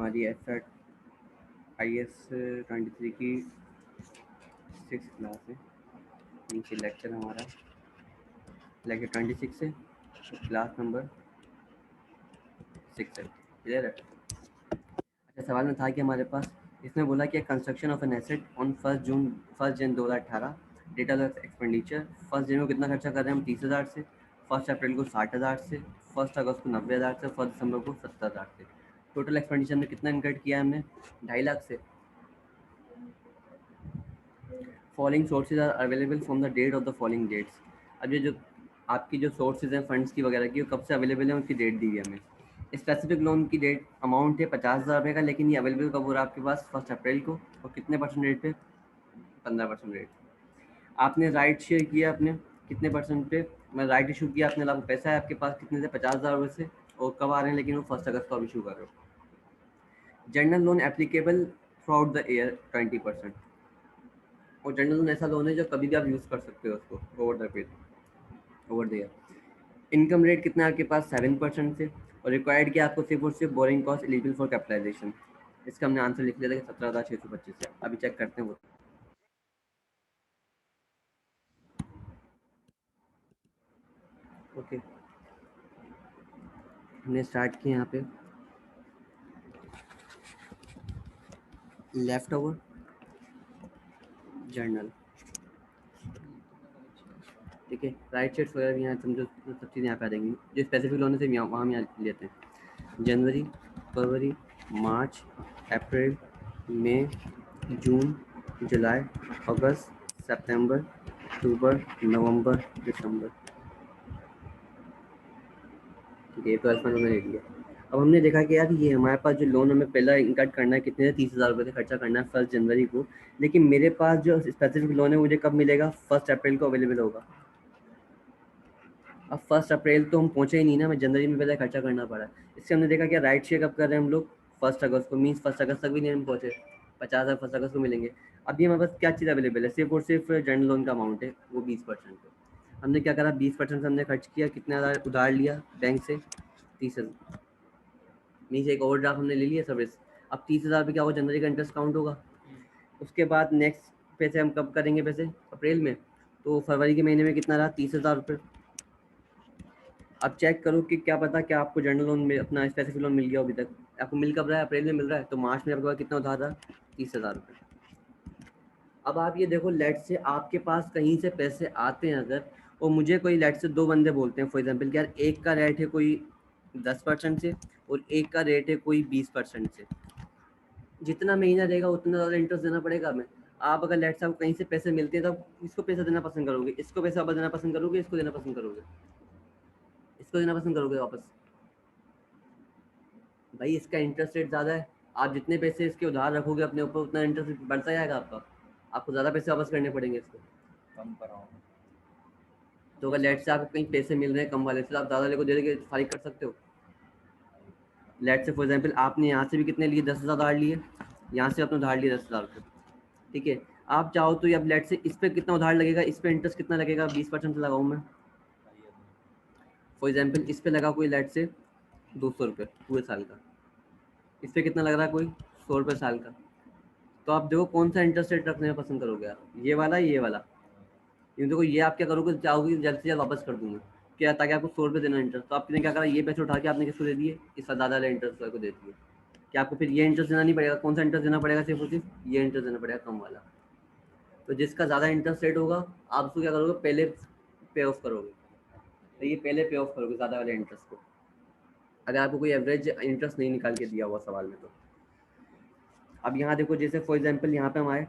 हमारी IS 23 की 6 class है। नीचे लेक्चर हमारा लेक्चर 26 है, क्लास नंबर 6 है। क्लियर है? अच्छा, सवाल में था कि हमारे पास इसमें बोला कि construction of an asset on 1 जन 2018, डेटा एक्सपेंडिचर 1 जन को कितना खर्चा कर रहे हैं हम 30,000 से, 1 अप्रैल को 60,000 से, 1 अगस्त को 90,000 से, 1 दिसंबर को 70,000 से। टोटल एक्सपेंडिचर में कितना इनकट किया है हमने 2.5 लाख से। Following sources are available from the date of the following dates. अब ये जो आपकी जो सोर्सेज हैं फंड्स की वगैरह की, वो कब से अवेलेबल है उनकी डेट दी हुई है हमें। स्पेसिफिक लोन की डेट अमाउंट है 50,000 रुपये का, लेकिन ये अवेलेबल कब हो रहा है आपके पास 1 अप्रैल को, और कितने परसेंट रेट पे 15% रेट। आपने राइट शेयर किया अपने कितने परसेंट पे, मैं राइट इशू किया आपने, लाभ पैसा है आपके पास कितने से 50,000 रुपये से, और कब आ रहे हैं, लेकिन वो 1 अगस्त को इशू कर रहे हो। General loan applicable through out the year 20%, और जनरल लोन ऐसा लोन है जो कभी भी आप यूज़ कर सकते हो उसको over the year. Income rate कितना है आपके पास 7% से, और रिक्वायर्ड किया आपको सिर्फ और सिर्फ borrowing cost eligible for capitalization. इसका हमने आंसर लिख लिया था कि 17,625 है। अभी चेक करते हैं वो। ओके, हमने स्टार्ट किया यहाँ पे लेफ्ट ओवर जर्नल, ठीक है। राइट शेड्स वगैरह यहाँ समझो, सब चीज़ें यहाँ पे आ जाएंगी जो स्पेसिफिक लोन से वहाँ हम यहाँ लेते हैं। जनवरी, फरवरी, मार्च, अप्रैल, मई, जून, जुलाई, अगस्त, सितंबर, अक्टूबर, नवंबर, दिसंबर, ठीक है। ये तो एस्टिमेट हमने ले लिया। अब हमने देखा कि यार ये हमारे पास जो लोन हमें पहला इनकट करना है कितने से 30,000 रुपये से खर्चा करना है 1 जनवरी को, लेकिन मेरे पास जो स्पेसिफिक लोन है मुझे कब मिलेगा 1 अप्रैल को अवेलेबल होगा। अब 1 अप्रैल तो हम पहुँचे ही नहीं ना, हमें जनवरी में पहले खर्चा करना पड़ा। इससे हमने देखा कि राइट शेयर कब कर रहे हैं हम लोग 1 अगस्त को, मीन्स 1 अगस्त तक भी नहीं हम पहुँचे, 50,000 1 अगस्त को मिलेंगे। अभी हमारे पास क्या चीज़ अवेलेबल है, सिर्फ और सिर्फ जनरल लोन का अमाउंट है वो 20%। हमने क्या करा 20% हमने खर्च किया, कितना उधार लिया बैंक से 30,000, मीन्स एक ओवरड्राफ्ट हमने ले लिया सर्विस। अब 30,000 पे क्या होगा जनवरी का इंटरेस्ट काउंट होगा। उसके बाद नेक्स्ट पैसे हम कब करेंगे पैसे अप्रैल में, तो फरवरी के महीने में कितना रहा 30,000 रुपये। अब चेक करो कि क्या पता क्या आपको जनरल लोन में अपना स्पेसिफिक लोन मिल गया अभी तक। आपको मिल कब रहा है अप्रैल में मिल रहा है, तो मार्च में आपके पास कितना उधार रहा 30,000 रुपये। अब आप ये देखो लेट से आपके पास कहीं से पैसे आते हैं अगर, और मुझे कोई लेट से 2 बंदे बोलते हैं फॉर एग्जाम्पल कि यार एक का रेट है कोई 10% से और एक का रेट है कोई 20% से, जितना महीना रहेगा उतना ज़्यादा इंटरेस्ट देना पड़ेगा हमें। आप अगर लेट से आपको कहीं से पैसे मिलते हैं तो आप इसको पैसा देना पसंद करोगे, इसको पैसा वापस देना पसंद करोगे, इसको देना पसंद करोगे, इसको देना पसंद करोगे वापस। भाई इसका इंटरेस्ट रेट ज़्यादा है, आप जितने पैसे इसके उधार रखोगे अपने ऊपर उतना इंटरेस्ट बढ़ता जाएगा आपका, आपको ज़्यादा पैसे वापस करने पड़ेंगे इसको। कम कराओ तो अगर लेट से आपको कहीं पैसे मिल रहे हैं कम वाले से, तो आप ज़्यादा लेको दे के फारिग कर सकते हो। लेट से फॉर एग्जाम्पल आपने यहाँ से भी कितने लिए 10,000 उधार लिए, यहाँ से आपने उधार लिए 10,000 रुपये, ठीक है। आप चाहो तो अब लेट से इस पर कितना उधार लगेगा, इस पर इंटरेस्ट कितना लगेगा 20% लगाऊँ मैं फॉर एग्जाम्पल, इस पर लगा कोई लेट से 200 रुपये पूरे साल का, इस पर कितना लग रहा है कोई 100 रुपये साल का। तो आप देखो कौन सा इंटरेस्ट रेट रखने में पसंद करोगे आप, ये वाला ये वाला। क्योंकि देखो ये आप क्या करोगे, चाहोगे जल्द से जल्द वापस कर दूंगा क्या, ताकि आपको 100 रुपये देना इंटरेस्ट, तो आपने क्या करा ये पैसे उठा के आपने किसको दे दिए, इस दादा वाले इंटरेस्ट को दे दिए। कि आपको फिर ये इंटरेस्ट देना नहीं पड़ेगा, कौन सा इंटरेस्ट देना पड़ेगा, सिर्फ और सिर्फ ये इंटरेस्ट देना पड़ेगा कम वाला। तो जिसका ज़्यादा इंटरेस्ट रेट होगा आप उसको क्या करोगे पहले पे ऑफ करोगे, तो ये पहले पे ऑफ करोगे ज़्यादा वाले इंटरेस्ट को, अगर आपको कोई एवरेज इंटरेस्ट नहीं निकाल के दिया हुआ सवाल में। तो अब यहाँ देखो जैसे फॉर एग्जाम्पल यहाँ पे हमारे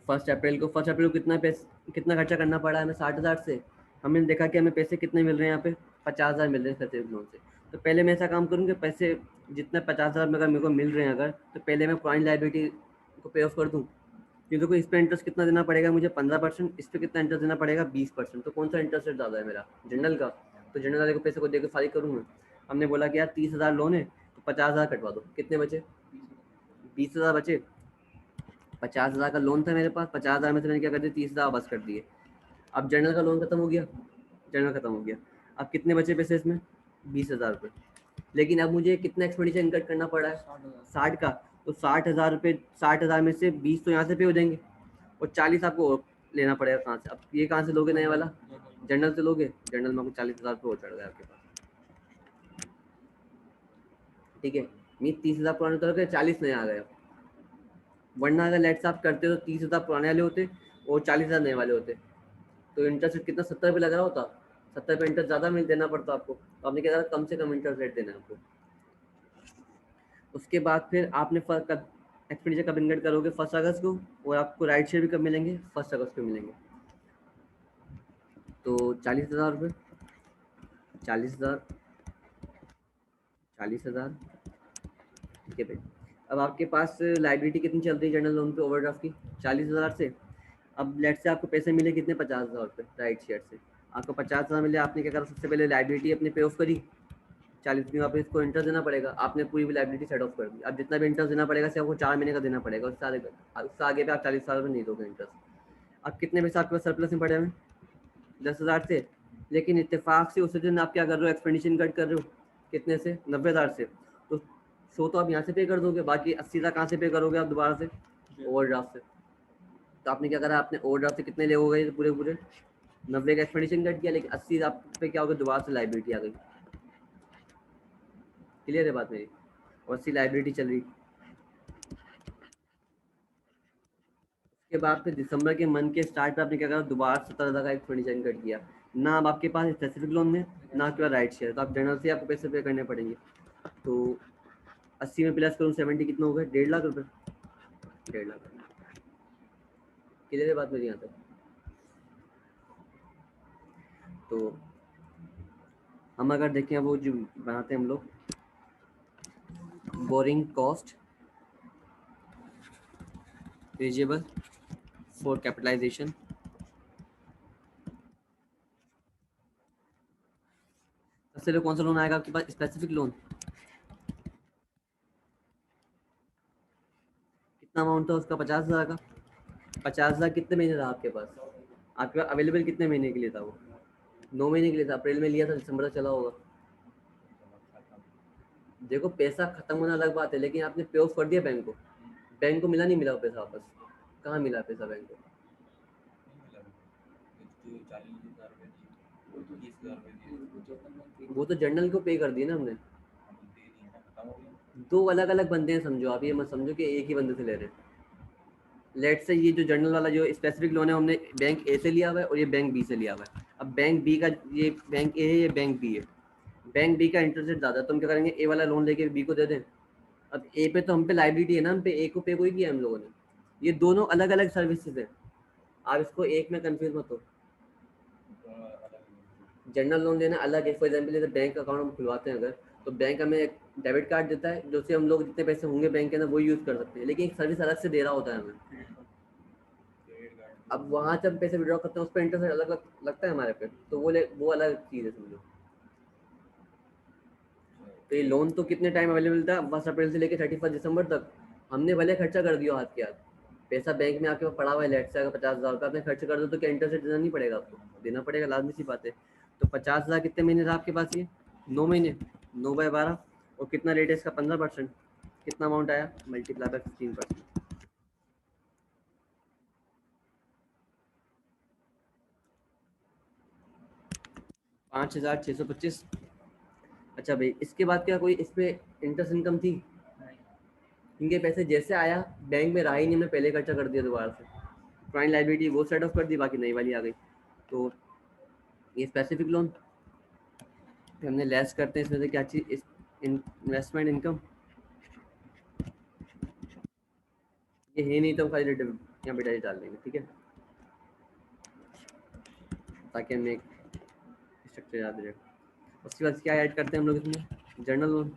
1 अप्रैल को कितना खर्चा करना पड़ा हमें 60,000 से। हमने देखा कि हमें पैसे कितने मिल रहे हैं यहाँ पे 50,000 मिल रहे हैं स्पेसिफिक लोन से। तो पहले मैं ऐसा काम करूँगा पैसे जितने 50,000 अगर मेरे को मिल रहे हैं अगर, तो पहले मैं पुरानी लाइबिलिटी को पे ऑफ कर दूँ। क्योंकि देखो इस पर इंटरेस्ट कितना देना पड़ेगा मुझे 15%, इस पर कितना इंटरेस्ट देना पड़ेगा 20%। तो कौन सा इंटरेस्ट रेट ज़्यादा है मेरा जनरल का, तो जनरल वाले को पैसे को देकर फारिग करूँगा। हमने बोला कि यार 30,000 लोन है तो 50,000 कटवा दो, कितने बचे 20,000 बचे। 50,000 का लोन था मेरे पास, 50,000 में से मैंने क्या कर दिया 30,000 बस कर दिए। अब जनरल का लोन खत्म हो गया, जनरल खत्म हो गया। अब कितने बचे पैसे इसमें 20,000 रुपये। लेकिन अब मुझे कितना एक्सपेंडिचर इनकट करना पड़ा है, 60 का। तो 60,000 रुपये, 60,000 में से 20 तो यहाँ से पे हो जाएंगे और 40 आपको और लेना पड़ेगा कहाँ से। अब ये कहाँ से लोगे नए वाला, जनरल से लोगे, जनरल में आपको 40,000 रुपये और चढ़ गया आपके पास, ठीक है। मीन 30,000 पुराने उतर के 40 नए आ गए। वरना अगर लेट्स आप करते तो 30,000 पुराने वाले होते और 40,000 नए वाले होते, तो इंटरेस्ट रेट कितना 70 पे लग रहा होता, 70 पे इंटरेस्ट ज़्यादा मिल देना पड़ता आपको। तो आपने क्या करा, कम से कम इंटरेस्ट रेट देना है आपको। उसके बाद फिर आपने एक्सपेंडिचर कब इनकट करोगे, 1 अगस्त को, और आपको राइट शेयर भी कब मिलेंगे, 1 अगस्त को मिलेंगे। तो 40,000 रुपये, 40,000, 40,000, ठीक है भाई। अब आपके पास लाइबिलिटी कितनी चल रही है जनरल लोन पे ओवरड्राफ्ट की, 40,000 से। अब लेट से आपको पैसे मिले कितने, 50,000 रुपये राइट शेयर से। आपको 50,000 मिले, आपने क्या करा, सबसे पहले लाइबिलिटी अपनी पे ऑफ करी, 40 दिन वापस इसको इंटरेस्ट देना पड़ेगा, आपने पूरी लाइबिलिटी सेट ऑफ कर दी। अब जितना भी इंटरेस्ट देना पड़ेगा सिर्फ आपको 4 महीने का देना पड़ेगा, उससे आगे पे आप 40,000 रुपये नहीं दोगे इंटरेस्ट। अब कितने पैसे आपके पास सरप्लस में पड़े हुए, 10,000 से। लेकिन इत्तेफाक से उसी दिन आप क्या कर रहे हो, एक्सपेंडिचर कट कर रहे हो, कितने से, 90,000 से। तो 100 तो आप यहाँ से पे कर दोगे, बाकी 80,000 कहाँ से पे करोगे आप, दोबारा से ओवरड्राफ्ट से। तो आपने क्या करा, आपने ओवरड्राफ्ट से कितने ले हो गए पूरे पूरे, 90 का एक्सपेंडिचर कट किया, लेकिन 80 आप पे क्या हो गया, दोबारा से लाइबिलिटी आ गई। क्लियर है बात मेरी, और 80 लाइबिलिटी चल रही। उसके बाद फिर दिसंबर के मंथ के स्टार्ट पे आपने क्या करा, दोबारा 70,000 का एक्सपेंडिचर कट किया। ना अब आपके पास स्पेसिफिक लोन है, ना आपके पास राइट शेयर, तो आप जनरल से आपको पैसे पे करने पड़ेंगे। तो 80 में प्लस करूँ 70 कितना हो गया, 1.5 लाख रुपये, 1.5 लाख। क्लियर है बात मेरी यहाँ तक। तो हम अगर देखें, वो जो बनाते हैं हम लोग, borrowing cost eligible for capitalization. सबसे पहले कौन सा लोन आएगा आपके पास, स्पेसिफिक लोन। कितना अमाउंट था उसका, 50,000 का। 50,000 कितने महीने था आपके पास, आपके पास अवेलेबल कितने महीने के लिए था वो, 9 महीने के लिए था। अप्रैल में लिया था, दिसंबर तक चला होगा। देखो पैसा खत्म होना अलग बात है, लेकिन आपने पे ऑफ कर दिया बैंक को, बैंक को मिला नहीं, मिला वो पैसा वापस, कहाँ मिला पैसा बैंक को। वो तो जनरल को पे कर दिया ना हमने। दो अलग अलग बंदे हैं, समझो आप, ये मत समझो कि एक ही बंदे से ले रहे हैं। लेट से ये जो जनरल वाला जो स्पेसिफिक लोन है, हमने बैंक ए से लिया हुआ है और ये बैंक बी से लिया हुआ है। अब बैंक बी का, ये बैंक ए है, ये बैंक बी है। बैंक बी का इंटरेस्ट रेट ज़्यादा, तो हम क्या करेंगे, ए वाला लोन लेके बी को दे दें। अब ए पे तो हम पे लाइबिलिटी है ना, हम पे ए को पे कोई किया हम लोगों ने। ये दोनों अलग अलग सर्विसेज है, आप इसको एक में कंफ्यूज मत हो। जनरल लोन लेना अलग है। फॉर एग्जाम्पल जैसे बैंक अकाउंट हम खुलवाते हैं अगर, तो बैंक हमें एक डेबिट कार्ड देता है, जो से हम लोग जितने पैसे होंगे बैंक के अंदर वो यूज़ कर सकते हैं, लेकिन एक सर्विस अलग से दे रहा होता है हमें। अब वहाँ जब पैसे विड्रॉ करते हैं उस पर इंटरेस्ट अलग लगता है हमारे पे, तो वो अलग चीज़ है समझो। तो ये लोन तो कितने टाइम अवेलेबल था, 1 अप्रैल से लेकर 31 दिसंबर तक। हमने भले खर्चा कर दिया हाथ के हाथ, पैसा बैंक में आपके पास पड़ा हुआ है, लेट से अगर 50,000 का आपने खर्च कर दो, तो क्या इंटरेस्ट देना नहीं पड़ेगा आपको, देना पड़ेगा, लाजमी सी बात है। तो 50,000 कितने महीने था आपके पास, ये 9 महीने, 9/12, और कितना रेट है इसका, 15%। कितना अमाउंट आया, मल्टीप्लाई बाय 15%, 5,625। अच्छा भाई, इसके बाद क्या कोई इस पे इंटरेस्ट इनकम थी, इनके पैसे जैसे आया बैंक में रहा ही नहीं, हमने पहले खर्चा कर दिया दोबारा से। पुरानी लाइबिलिटी वो सेट ऑफ कर दी, बाकी नई वाली आ गई। तो ये स्पेसिफिक लोन हमने लेस करते हैं इसमें से क्या चीज़, इन्वेस्टमेंट इनकम। ये है नहीं तो हम खाली यहाँ पे डाल देंगे, ठीक है, ताकि हमें एक स्ट्रक्चर याद रहे। उसके बाद क्या ऐड करते हैं हम लोग इसमें, जर्नल लोन।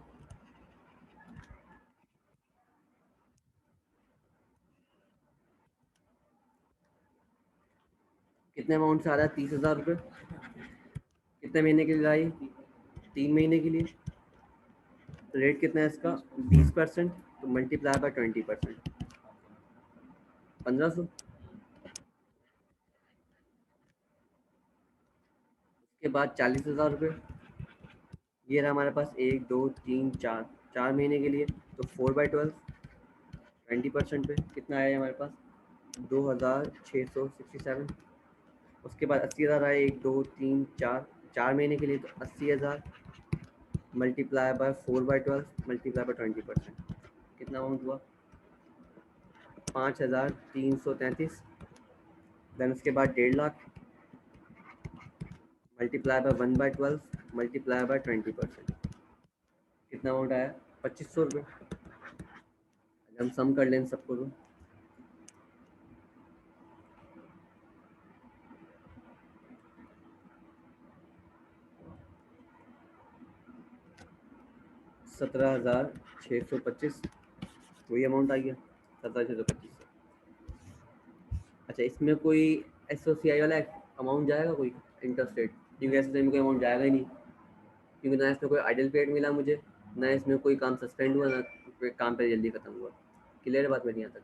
कितने अमाउंट से आ रहा है, 30,000 रुपये। कितने महीने के लिए आई, 3 महीने के लिए। रेट कितना है इसका, 20%, तो मल्टीप्लाई बाय 20%, 1,500। उसके बाद 40,000 रुपये, ये रहा हमारे पास 1 2 3 4 4 महीने के लिए। तो 4/12 20% पे कितना आया हमारे पास 2667। उसके बाद 80,000 आए 1 2 3 4 4 महीने के लिए। तो 80,000 मल्टीप्लाई बाय 4/12 मल्टीप्लाई बाय 20%, कितना अमाउंट हुआ 5,333। देन उसके बाद 1.5 lakh multiply by 1/12 multiply by 20%, कितना अमाउंट आया 2,500 रुपये। हम सम कर लें सबको तो 17,625 वही अमाउंट आ गया 17,625। अच्छा, इसमें कोई SOCI वाला अमाउंट जाएगा कोई इंटरेस्ट रेट? क्योंकि ऐसे में कोई अमाउंट जाएगा ही नहीं, क्योंकि ना इसमें कोई आइडल पीरियड मिला मुझे, ना इसमें कोई काम सस्पेंड हुआ, ना कोई काम पे जल्दी खत्म हुआ। क्लियर है बात मेरी यहाँ तक?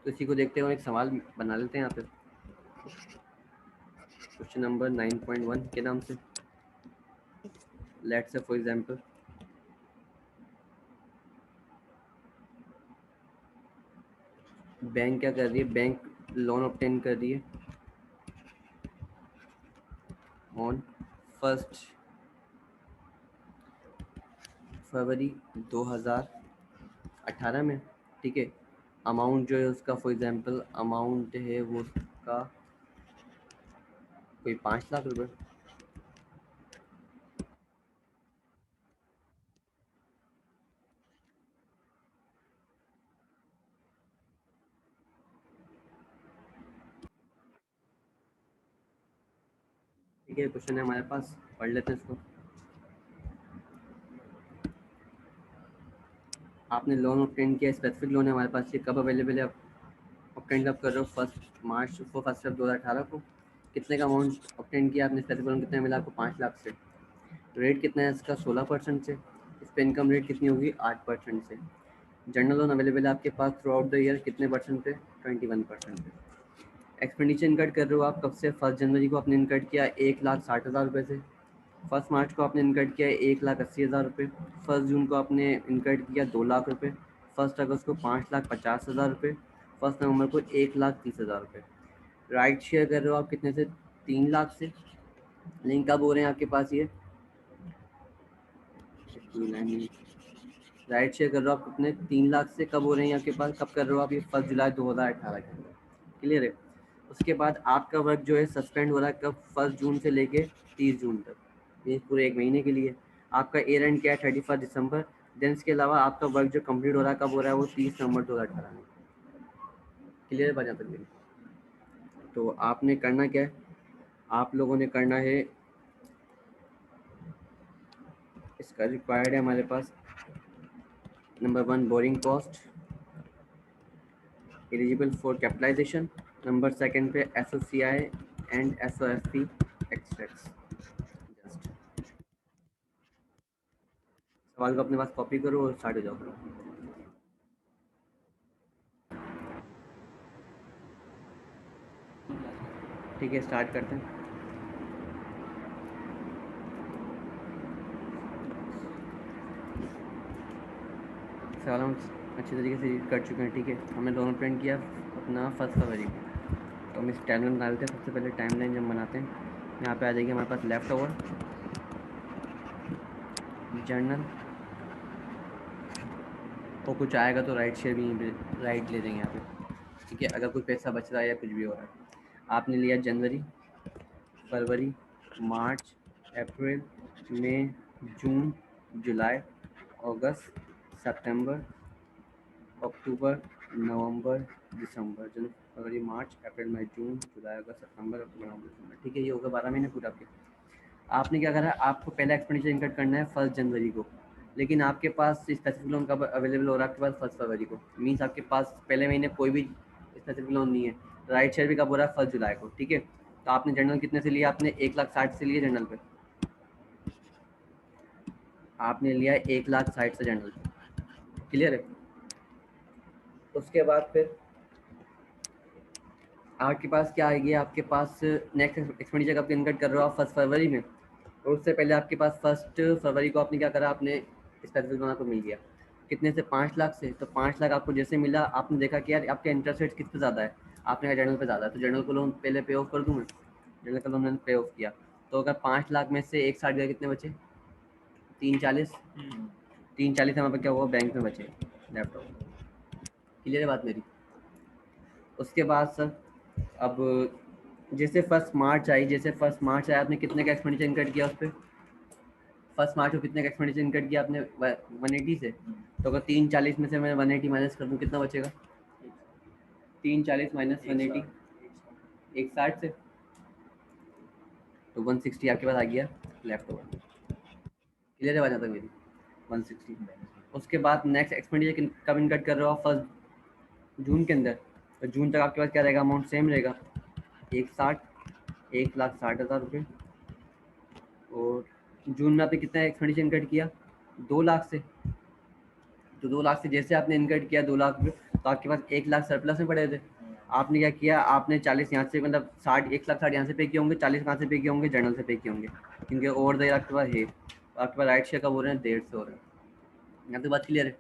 तो इसी को देखते हुए एक सवाल बना लेते हैं यहाँ पे, क्वेश्चन नंबर 9.1 के नाम से। Let's say for example bank क्या कर रही है, बैंक लोन ऑब्टेन कर रही है ऑन 1 फरवरी 2018 में। ठीक है, अमाउंट जो है उसका फॉर एग्जांपल अमाउंट है वो उसका कोई 5 लाख रुपए। ठीक है, क्वेश्चन है हमारे पास, पढ़ लेते हैं इसको। आपने लोन ऑब्टेन किया, स्पेसिफिक लोन है हमारे पास, ये कब अवेलेबल है? ऑब्टेन कब कर रहे हो? 1 मार्च 1 अप्रैल 2018 को। कितने का अमाउंट ऑब्टेन किया आपने? स्पेसिफिक लोन कितना मिला आपको? 5 लाख से। रेट कितना है इसका? 16% से। इस पर इनकम रेट कितनी होगी? 8% से। जनरल लोन अवेलेबल है आपके pass through out the year, कितने परसेंट पे? 21% पे। एक्सपेंडिचर इनकट कर रहे हो आप कब से? 1 जनवरी को आपने इनकट किया 1,60,000 रुपये से। 1 मार्च को आपने इनकट किया 1,80,000 रुपये। 1 जून को आपने इनकट किया 2 लाख रुपये। 1 अगस्त को 5,50,000 रुपये। 1 नवंबर को 1,30,000 रुपये। राइट शेयर कर रहे हो आप कितने से? 3 लाख से। लिंक कब हो रहे हैं आपके पास ये? राइट शेयर कर रहे हो आप कितने? 3 लाख से। कब हो रहे हैं आपके पास? कब कर रहे हो आप ये? 1 जुलाई 2018 के अंदर। क्लियर है? उसके बाद आपका वर्क जो है सस्पेंड हो रहा है कब? 1 जून से लेके 30 जून तक, ये पूरे 1 महीने के लिए। आपका एयर एंड क्या है? 31 दिसंबर। देन इसके अलावा आपका वर्क जो कंप्लीट हो रहा है कब हो रहा है? वो 30 नवंबर 2018 में। क्लियर है बात यहाँ तक मेरी? तो आपने करना क्या है, आप लोगों ने करना है, इसका रिक्वायर्ड है हमारे पास number 1 borrowing cost eligible for capitalization. Number 2 पे SOCI and SOFP extracts. Just सवाल को अपने पास कॉपी करो और स्टार्ट हो जाओ करो। ठीक है, स्टार्ट करते हैं। सवाल हम अच्छी तरीके से रीड कर चुके हैं। ठीक है, हमने दोनों प्रिंट किया अपना 1 फरवरी को। तो हम इस टाइमलाइन बना लेते हैं। सबसे पहले टाइमलाइन जब बनाते हैं, यहाँ पे आ जाएगी हमारे पास लेफ्ट ओवर जर्नल, और कुछ आएगा तो राइट शेयर भी यहीं पे राइट ले देंगे यहाँ पे। ठीक है, अगर कोई पैसा बच रहा है या कुछ भी हो रहा है। आपने लिया जनवरी, फरवरी, मार्च, अप्रैल, मई, जून, जुलाई, अगस्त, सितंबर, अक्टूबर, नवंबर, दिसंबर। जनवरी, फरवरी, मार्च, अप्रैल, मई, जून, जुलाई, अगस्त, सितंबर, अक्टूबर, नवंबर, दिसंबर। ठीक है, ये होगा 12 महीने पूरा आपके। आपने क्या करा? आपको पहला एक्सपेंडिचर इनकट करना है 1 जनवरी को। लेकिन आपके पास स्पेसिफिक लोन कब अवेलेबल हो रहा है आपके पास? 1 फरवरी को। मीन्स आपके पास पहले महीने कोई भी स्पेसिफिक लोन नहीं है। राइट शेयर भी कब हो रहा है? 1 जुलाई को। ठीक है, तो आपने जनरल कितने से लिया? आपने 1,60,000 से लिया जनरल पे, आपने लिया 1,60,000 से जनरल। क्लियर है? उसके बाद फिर आपके पास क्या आएगी? आपके पास नेक्स्ट एक्सपेंडिचर कब इनकट कर रहे हो आप? 1 फरवरी में। और उससे पहले आपके पास 1 फरवरी को आपने क्या करा? आपने स्पेसिफिक लोन आपको मिल गया कितने से? 5 लाख से। तो 5 लाख आपको जैसे मिला, आपने देखा कि यार आपका इंटरेस्ट रेट किस पे ज़्यादा है, आपने कहा जनरल पे ज़्यादा है, तो जनरल को लोन पहले पे ऑफ कर दूँ मैं। जनरल का लोन मैंने पे ऑफ किया, तो अगर 5 लाख में से 1,60,000 गया, कितने बचे? 3,40। 3,40 हमारे पास क्या हुआ? बैंक में बचे लैपटॉप। क्लियर है बात मेरी? उसके बाद सर अब जैसे 1 मार्च आई, आपने कितने का एक्सपेंडिचर इनकट किया उस पर? 1 मार्च को कितने का एक्सपेंडिचर इनकट किया आपने? 180 से। तो अगर 3,40 में से मैं 180 माइनस कर दूँ, कितना बचेगा? 3,40 माइनस 180, 160 से, तो 160 आपके पास आ गया लैपटॉप। क्लियर है बात यहाँ तक मेरी? 160। उसके बाद नेक्स्ट एक्सपेंडिचर कब इनकट कर रहे हो आप? 1 जून के अंदर। तो जून तक आपके पास क्या रहेगा? अमाउंट सेम रहेगा, 1,60,000 रुपये। और जून में आपने कितना एक्सपेंडिचर इनकट किया? 2 लाख से। तो 2 लाख से जैसे आपने इनकट किया 2 लाख रुपये, तो आपके पास 1 लाख सरप्लस में पड़े थे। आपने क्या किया? आपने 40 यहाँ से, मतलब 60, 1,60,000 यहाँ से पे किए होंगे, 40 कहाँ से पे किए होंगे? जनरल से पे किए होंगे, क्योंकि ओवर द ईयर आपके पास है। तो आपके पास राइट शेयर कब हो रहे हैं? 150 हो रहे हैं। यहाँ तो बात क्लियर है?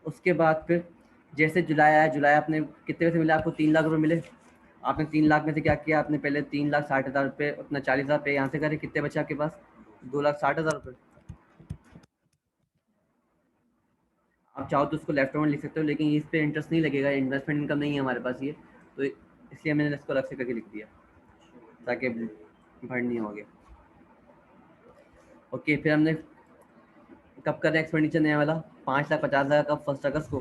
उसके बाद फिर जैसे जुलाई आया, जुलाई आपने कितने पैसे मिले आपको? 3 लाख रुपये मिले। आपने 3 लाख में से क्या किया? आपने पहले 3,60,000 रुपये अपना 40,000 पे यहाँ से करे, कितने बचे आपके पास? 2,60,000 रुपये। आप चाहो तो उसको लेफ्ट ओवर लिख सकते हो, लेकिन इस पे इंटरेस्ट नहीं लगेगा, इन्वेस्टमेंट इनकम नहीं है हमारे पास ये, तो इसलिए मैंने इसको अलग से करके लिख दिया ताकि भर नहीं हो गया। ओके, फिर हमने कब कर एक्सपेंडिचर नया वाला? 5,50,000 का 1 अगस्त को।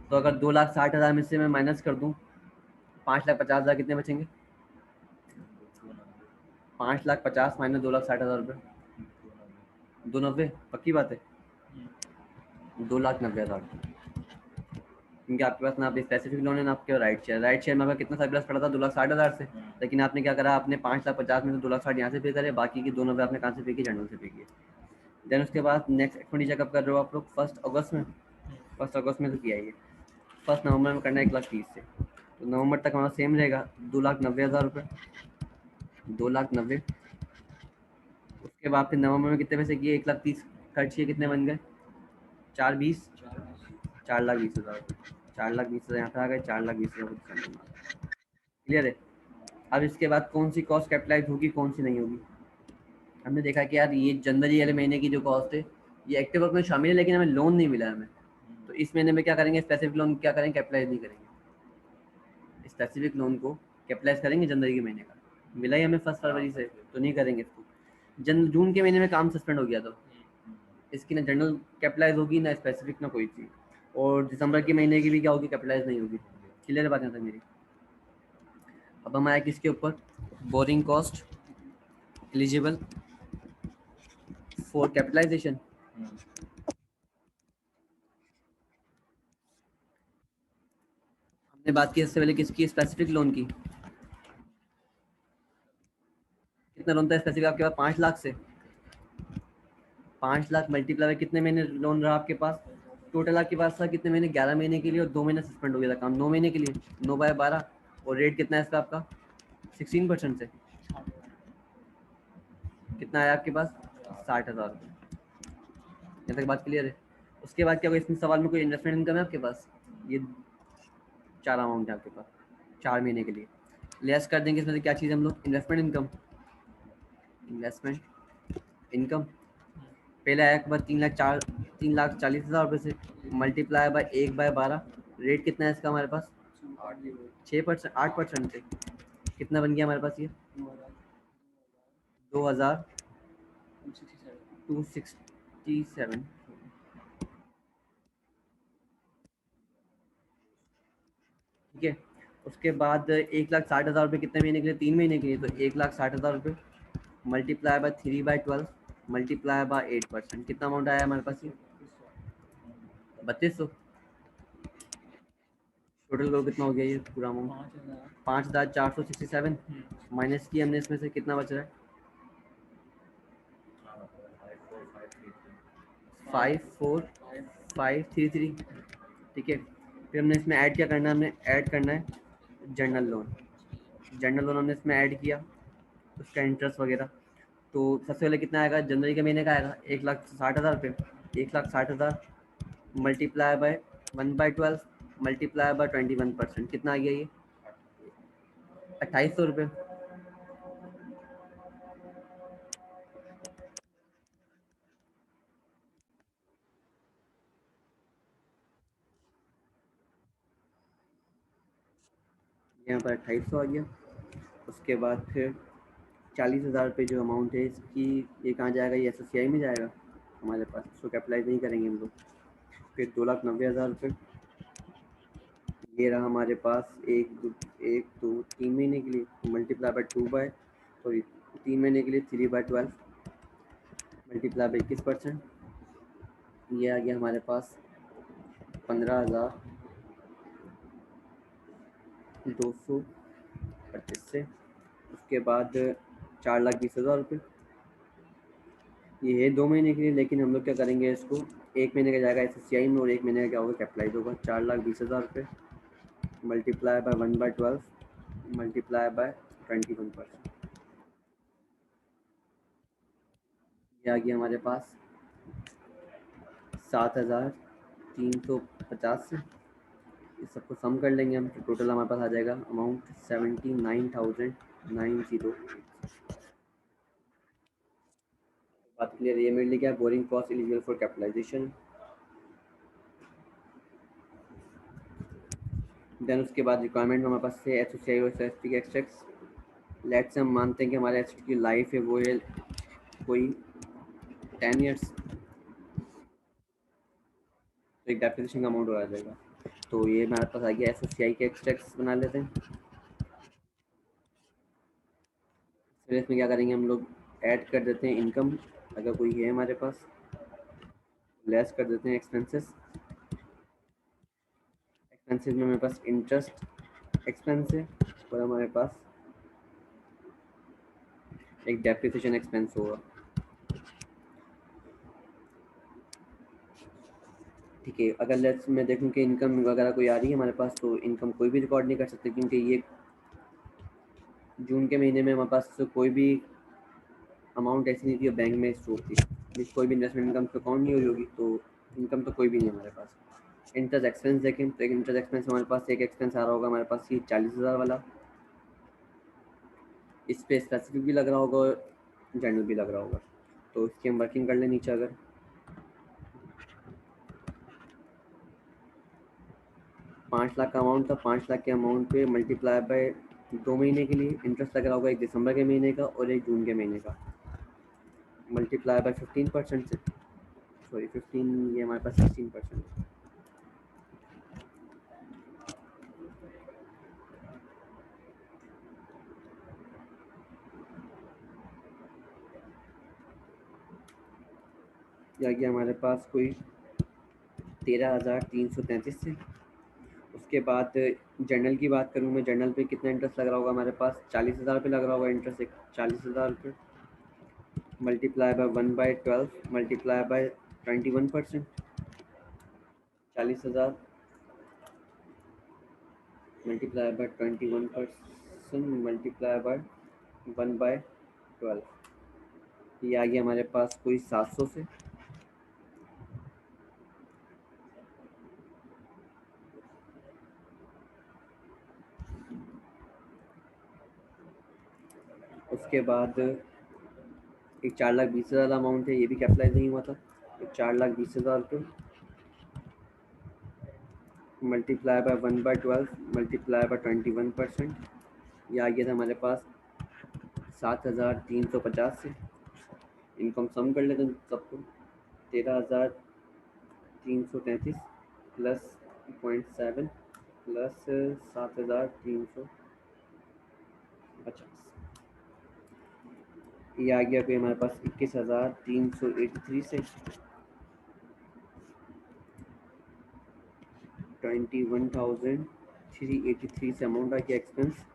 तो अगर 2,60,000 में से मैं माइनस कर दूँ 5,50,000, कितने बचेंगे? 5,50,000 माइनस 2,60,000 रुपये, 290। पक्की बात है? 2,90,000, क्योंकि आपके पास ना आप स्पेसिफिक लोन है ना आपके राइट शेयर। राइट शेयर में आपका कितना सरप्लस पड़ा था? 2,60,000 से। लेकिन आपने क्या करा? आपने 5,50,000 में से 2,60,000 यहाँ से पे करे, बाकी की 290 आपने कहाँ से पे की? जनरल से पे किए। देन उसके बाद नेक्स्ट एक्सपेंडिचर कब कर रहे हो आप लोग? 1 अगस्त में। 1 अगस्त में तो किया ही है। 1 नवंबर में करना है 1,30,000 से। तो नवंबर तक हमारा सेम रहेगा, 2,90,000 रुपये, 2,90,000। उसके बाद फिर नवंबर में कितने पैसे किए? 1,30,000 खर्च किए, कितने बन गए? 4,20, 4,20,000 रुपये। 4,20,000 यहाँ पे आ गए, 4,20,000। क्लियर है? अब इसके बाद कौन सी कॉस्ट कैपिटलाइज होगी, कौन सी नहीं होगी? हमने देखा कि यार ये जनवरी वाले महीने की जो कॉस्ट है ये एक्टिव वर्क में शामिल है, लेकिन हमें लोन नहीं मिला हमें। तो इस महीने में क्या करेंगे? स्पेसिफिक लोन क्या करेंगे? कैपिटलाइज नहीं करेंगे। स्पेसिफिक लोन को कैपिटलाइज करेंगे जनवरी के महीने का, मिला ही हमें 1 फरवरी से, तो नहीं करेंगे इसको। जून के महीने में काम सस्पेंड हो गया, तो इसकी ना जनरल कैपिटलाइज होगी, ना स्पेसिफिक, ना कोई चीज़। और दिसंबर के महीने की भी क्या होगी? कैपिटलाइज नहीं होगी। क्लियर बात है मेरी? अब हम आए किसके ऊपर? Borrowing cost eligible for capitalization. हमने बात की इससे पहले किसकी? स्पेसिफिक लोन की। कितना लोन था स्पेसिफिक आपके पास? 5 लाख से। 5 लाख मल्टीप्लाई कितने महीने लोन रहा आपके पास? टोटल आपके पास था कितने महीने? 11 महीने के लिए, और 2 महीने सस्पेंड हो गया था काम, 9 महीने के लिए। 9/12। और रेट कितना है इसका आपका? 16% से। कितना आया आपके पास? 60,000 रुपये। यहाँ तक बात क्लियर है? उसके बाद क्या होगा इसमें सवाल में? कोई इन्वेस्टमेंट इनकम है आपके पास? ये 4 अमाउंट है आपके पास 4 महीने के लिए। लेस कर देंगे इसमें से क्या चीज़ हम लोग? Investment income. इन्वेस्टमेंट इनकम पहले आया आपके पास 3,40,000 रुपये से, मल्टीप्लाई बाय 1/12। रेट कितना है इसका हमारे पास? 6%, 8% से। कितना बन गया हमारे पास ये? 2,267। ठीक है। उसके बाद 1,60,000 रुपये कितने महीने के लिए? 3 महीने के लिए। तो 1,60,000 रुपये मल्टीप्लाई बाय 3/12 मल्टीप्लाई बाय 8%, कितना अमाउंट आया हमारे पास? ये 3200। टोटल को कितना हो गया ये पूरा अमाउंट? 5467 माइनस की हमने इसमें से कितना बच रहा है? 54,533। ठीक है, फिर हमने इसमें ऐड क्या करना है? हमने ऐड करना है जनरल लोन। जनरल लोन हमने इसमें ऐड किया, उसका इंटरेस्ट वगैरह। तो सबसे पहले कितना आएगा? जनवरी के महीने का आएगा 1,60,000 रुपये। 1,60,000 मल्टीप्लाई बाय 1/12 मल्टीप्लाई बाय 21%, कितना आ गया ये? 2,800 रुपये। यहाँ पर 2,800 आ गया। उसके बाद फिर 40,000 रुपये जो अमाउंट है इसकी, ये कहाँ जाएगा? ये SSCI में जाएगा हमारे पास, इसको कैपिटलाइज नहीं करेंगे हम लोग। फिर 2,90,000 रुपये ये रहा हमारे पास एक दो 3 महीने के लिए, मल्टीप्लाई बाय 3 महीने के लिए 3/12 मल्टीप्लाई बाय 21%, ये आ गया हमारे पास 15,225 से। उसके बाद 4,20,000 रुपये ये है 2 महीने के लिए, लेकिन हम लोग क्या करेंगे इसको, 1 महीने का जाएगा SSCI में और 1 महीने का क्या होगा? कैपिटलाइज होगा। 4,20,000 रुपये मल्टीप्लाई बाय 1/12 मल्टीप्लाई बाय 21%, ये आ गया हमारे पास 7,350 से। इस सबको सम कर लेंगे हम, तो टोटल हमारे पास आ जाएगा अमाउंट 79,900। बात क्लियर? ये मेरे लिए क्या? Borrowing cost eligible for capitalization. Then उसके बाद रिक्वायरमेंट में हमारे पास है SSCI और SST के एक्सट्रैक्ट्स। लेट्स से हम मानते हैं कि हमारे SST की लाइफ है वो है कोई 10 ईयर्स, तो एक डेप्रिसिएशन का अमाउंट आ जाएगा। तो ये हमारे पास आ गया। SSCI के एक्सट्रैक्ट्स बना लेते हैं। फिर इसमें क्या करेंगे हम लोग? ऐड कर देते हैं इनकम, अगर कोई है हमारे पास, लेस कर देते हैं एक्सपेंसेस। एक्सपेंसेस में हमारे पास इंटरेस्ट एक्सपेंस है और हमारे पास एक डेप्रिसिएशन एक्सपेंस होगा। ठीक है, अगर लेट्स मैं देखूं कि इनकम वगैरह कोई आ रही है हमारे पास, तो इनकम कोई भी रिकॉर्ड नहीं कर सकते, क्योंकि ये जून के महीने में हमारे पास कोई भी अमाउंट ऐसी नहीं थी बैंक में स्टोर थी, कोई भी इन्वेस्टमेंट इनकम तो अकाउंट नहीं हुई होगी, तो इनकम तो कोई भी नहीं है हमारे पास। इंटरेस्ट एक्सपेंस देखें तो एक इंटरेस्ट एक्सपेंस हमारे पास एक एक्सपेंस आ रहा होगा हमारे पास, ये 40,000 वाला। इस पर स्पेसिफिक भी लग रहा होगा और जनरल भी लग रहा होगा, तो इसकी हम वर्किंग कर लें नीचे। अगर 5 लाख का अमाउंट था, 5 लाख के अमाउंट पे मल्टीप्लाई बाय 2 महीने के लिए इंटरेस्ट लग रहा होगा, एक दिसंबर के महीने का और एक जून के महीने का, मल्टीप्लाई बाय 15% से, सॉरी 15, ये हमारे पास 16%। या गया हमारे पास कोई 13,333 से। उसके बाद जर्नल की बात करूँ मैं, जर्नल पे कितना इंटरेस्ट लग रहा होगा हमारे पास? 40,000 रुपये लग रहा होगा इंटरेस्ट, एक 40,000 रुपये multiply by 1/12 multiply by 21%। 40,000 multiply by 21% multiply by 1/12, ये आ गया हमारे पास कोई 700 से। उसके बाद एक 4,20,000 अमाउंट है, ये भी कैपिटलाइज नहीं हुआ था, तो 4,20,000 रुपये मल्टीप्लाई बाय 1/12 मल्टीप्लाई बाय 21%, ये आ गया था हमारे पास 7,350 से। इनको हम सम कर लेते हैं सबको, 13,333 प्लस 0.7 प्लस 7,350, ये आ गया कोई हमारे पास 21,383 से। 21,383 से अमाउंट आ गया एक्सपेंस।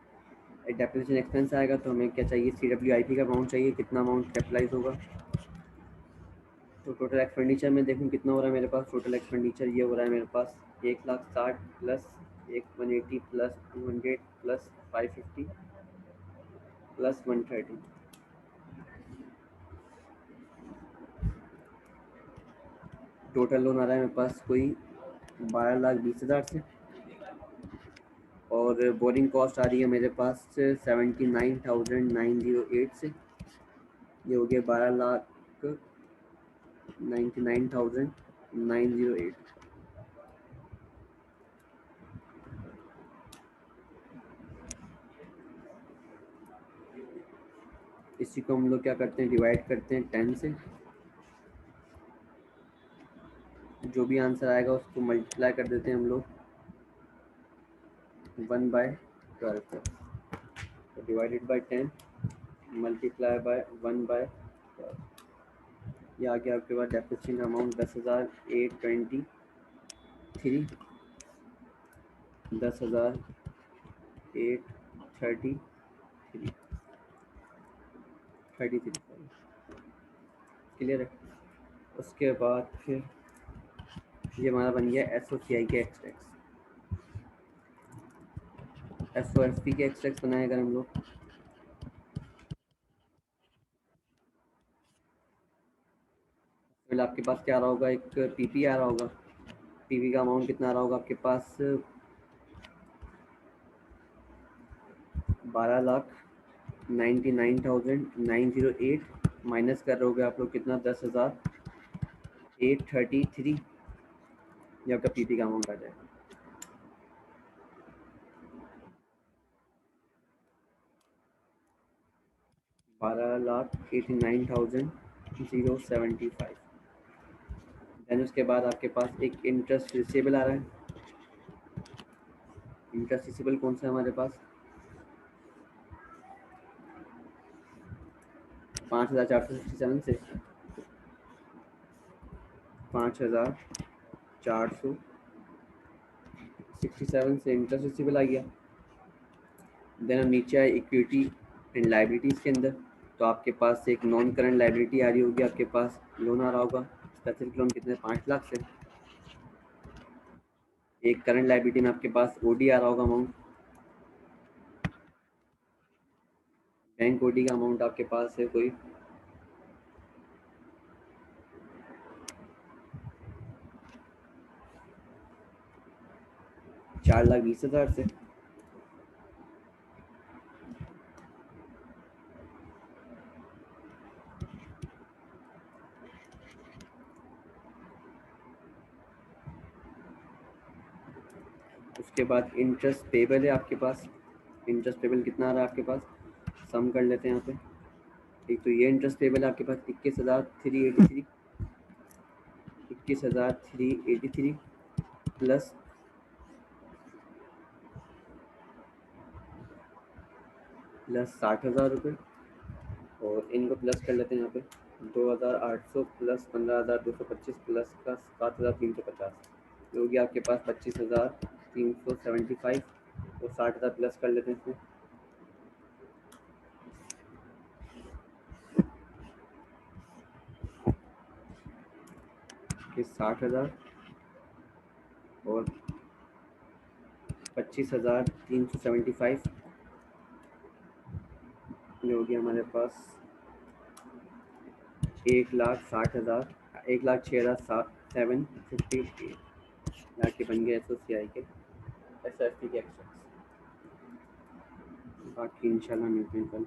डेप्रिसिएशन एक्सपेंस आएगा तो हमें क्या चाहिए, CWIP का अमाउंट चाहिए, कितना अमाउंट कैपिटलाइज होगा। तो टोटल एक्सपेंडिचर में देखूँ कितना हो रहा है मेरे पास। टोटल एक्सपेंडिचर ये हो रहा है मेरे पास 1,60,000 plus 180 plus 200 plus 550 plus 130। Total loan आ रहा है मेरे पास कोई 12,20,000 से, और बोरिंग कॉस्ट आ रही है मेरे पास 79,908 से। ये हो गया 12,99,908। इसी को हम लोग क्या करते हैं, डिवाइड करते हैं 10 से। जो भी आंसर आएगा उसको मल्टीप्लाई कर देते हैं हम लोग 1/12 पर। तो डिवाइडेड बाय 10 मल्टीप्लाई बाय 1/12। ये आ गया आपके पास डेप्रिसिएशन अमाउंट 10,823 10,833 क्लियर है। उसके बाद फिर ये हमारा बन गया SOCI के एक्सट्रैक्ट्स। SOFP के एक्सट्रैक्ट्स बनाए अगर हम लोग, फिर आपके पास क्या आ रहा होगा, एक PP आ रहा होगा। PP का अमाउंट कितना आ रहा होगा आपके पास 12,99,908 माइनस कर रहे होगे आप लोग कितना 10,833। ये आपका PP का अमाउंट आ जाएगा। $12,89,075। देन उसके बाद आपके पास एक इंटरेस्ट रिसीवेबल आ रहा है। इंटरेस्ट रिसीवेबल कौन सा है हमारे पास 5,467 से 5,467 से इंटरेस्ट रिसीवेबल आ गया। देन हम नीचे आए इक्विटी एंड लाइबिलिटीज़ के अंदर, तो आपके पास एक नॉन करंट लाइबिलिटी आ रही होगी, आपके पास लोन आ रहा होगा स्पेसिफिक लोन कितने 5 लाख से। एक करंट लाइबिलिटी में आपके पास OD आ रहा होगा अमाउंट, बैंक OD का अमाउंट आपके पास है कोई 4,20,000 से। उसके बाद इंटरेस्ट पेबल है आपके पास। इंटरेस्ट पेबल कितना आ रहा है आपके पास, सम कर लेते हैं यहाँ पे। एक तो ये इंटरेस्ट पेबल है आपके पास 21,383 प्लस प्लस 60,000 रुपये, और इनको प्लस कर लेते हैं यहाँ पे 2,800 प्लस 15,225 प्लस का 7,350। ये हो गया आपके पास 25,375, और 60,000 प्लस कर लेते हैं इसमें। कि 60,000 और 25,375, ये हो गया हमारे पास 1,60,000 1,06,758 के बन गए SOCI के SFP के एक्स्ट्रा। बाकी इंशाल्लाह मिलते हैं कल।